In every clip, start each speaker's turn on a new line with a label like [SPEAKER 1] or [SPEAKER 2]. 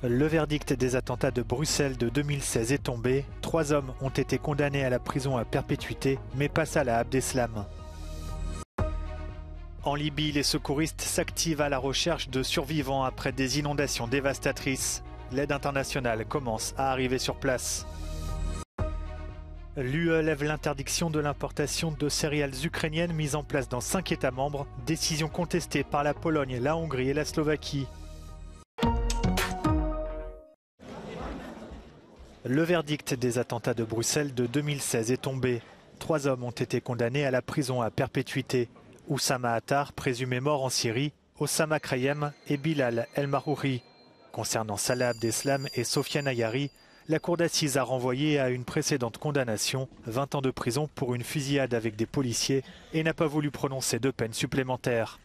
[SPEAKER 1] Le verdict des attentats de Bruxelles de 2016 est tombé. 3 hommes ont été condamnés à la prison à perpétuité, mais pas Salah Abdeslam. En Libye, les secouristes s'activent à la recherche de survivants après des inondations dévastatrices. L'aide internationale commence à arriver sur place. L'UE lève l'interdiction de l'importation de céréales ukrainiennes mise en place dans 5 États membres, décision contestée par la Pologne, la Hongrie et la Slovaquie. Le verdict des attentats de Bruxelles de 2016 est tombé. 3 hommes ont été condamnés à la prison à perpétuité. Oussama Attar, présumé mort en Syrie, Osama Krayem et Bilal El Marouri. Concernant Salah Abdeslam et Sofiane Ayari, la cour d'assises a renvoyé à une précédente condamnation, 20 ans de prison pour une fusillade avec des policiers, et n'a pas voulu prononcer de peine supplémentaire.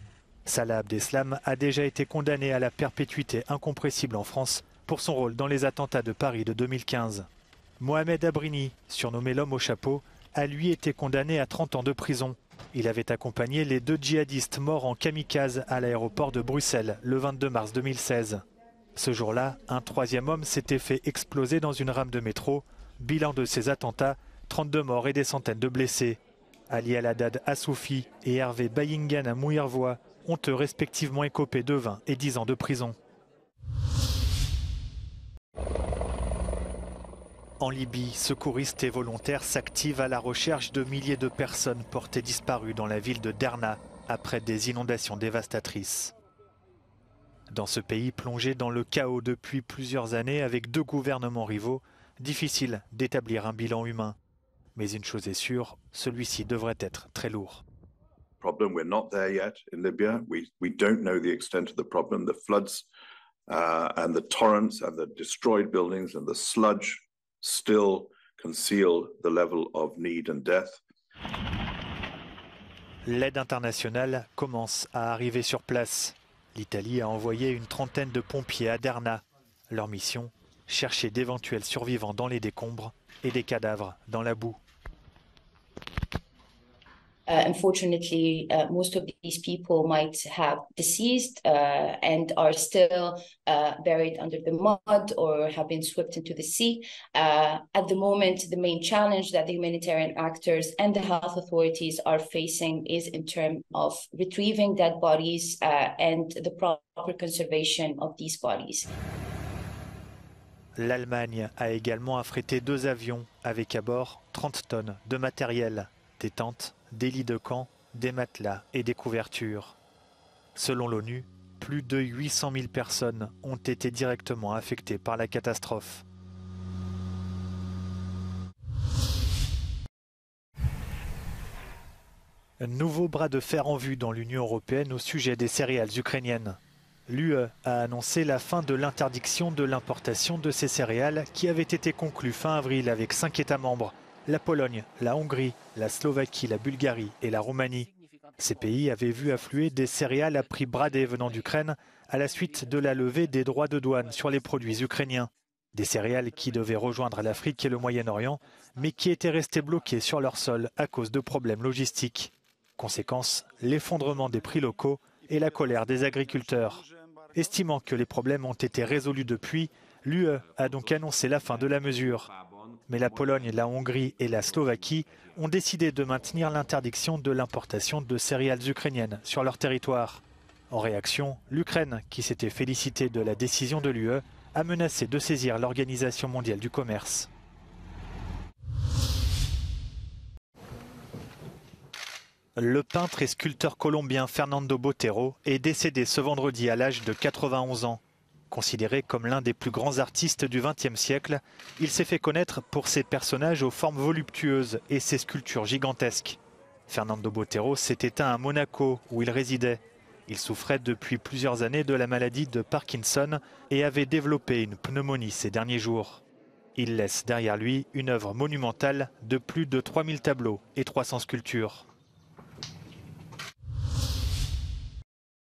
[SPEAKER 1] Salah Abdeslam a déjà été condamné à la perpétuité incompressible en France pour son rôle dans les attentats de Paris de 2015. Mohamed Abrini, surnommé l'homme au chapeau, a lui été condamné à 30 ans de prison. Il avait accompagné les 2 djihadistes morts en kamikaze à l'aéroport de Bruxelles le 22 mars 2016. Ce jour-là, un 3e homme s'était fait exploser dans une rame de métro. Bilan de ces attentats, 32 morts et des centaines de blessés. Ali Al-Haddad Assoufi et Hervé Bayingan Mouirvois ont eux respectivement écopé de 20 et 10 ans de prison. En Libye, secouristes et volontaires s'activent à la recherche de milliers de personnes portées disparues dans la ville de Derna après des inondations dévastatrices. Dans ce pays plongé dans le chaos depuis plusieurs années avec 2 gouvernements rivaux, difficile d'établir un bilan humain. Mais une chose est sûre, celui-ci devrait être très lourd.
[SPEAKER 2] Problem, we're not there yet in Libya. We don't know the extent of the problem. The floods and the torrents and the destroyed buildings and the sludge still conceal the level of need and death.
[SPEAKER 1] L'aide internationale commence à arriver sur place. L'Italie a envoyé une trentaine de pompiers à Derna. Leur mission, chercher d'éventuels survivants dans les décombres et des cadavres dans la boue.
[SPEAKER 3] Unfortunately, most of these people might have deceased and are still buried under the mud or have been swept into the sea. At the moment, the main challenge that the humanitarian actors and the health authorities are facing is in terms of retrieving dead bodies and the proper conservation of these bodies.
[SPEAKER 1] L'Allemagne a également affrété 2 avions avec à bord 30 tonnes de matériel, des tentes, des lits de camp, des matelas et des couvertures. Selon l'ONU, plus de 800 000 personnes ont été directement affectées par la catastrophe. Un nouveau bras de fer en vue dans l'Union européenne au sujet des céréales ukrainiennes. L'UE a annoncé la fin de l'interdiction de l'importation de ces céréales qui avait été conclue fin avril avec 5 États membres. La Pologne, la Hongrie, la Slovaquie, la Bulgarie et la Roumanie. Ces pays avaient vu affluer des céréales à prix bradé venant d'Ukraine à la suite de la levée des droits de douane sur les produits ukrainiens. Des céréales qui devaient rejoindre l'Afrique et le Moyen-Orient, mais qui étaient restées bloquées sur leur sol à cause de problèmes logistiques. Conséquence, l'effondrement des prix locaux et la colère des agriculteurs. Estimant que les problèmes ont été résolus depuis, l'UE a donc annoncé la fin de la mesure. Mais la Pologne, la Hongrie et la Slovaquie ont décidé de maintenir l'interdiction de l'importation de céréales ukrainiennes sur leur territoire. En réaction, l'Ukraine, qui s'était félicitée de la décision de l'UE, a menacé de saisir l'Organisation mondiale du commerce. Le peintre et sculpteur colombien Fernando Botero est décédé ce vendredi à l'âge de 91 ans. Considéré comme l'un des plus grands artistes du XXe siècle, il s'est fait connaître pour ses personnages aux formes voluptueuses et ses sculptures gigantesques. Fernando Botero s'est éteint à Monaco, où il résidait. Il souffrait depuis plusieurs années de la maladie de Parkinson et avait développé une pneumonie ces derniers jours. Il laisse derrière lui une œuvre monumentale de plus de 3000 tableaux et 300 sculptures.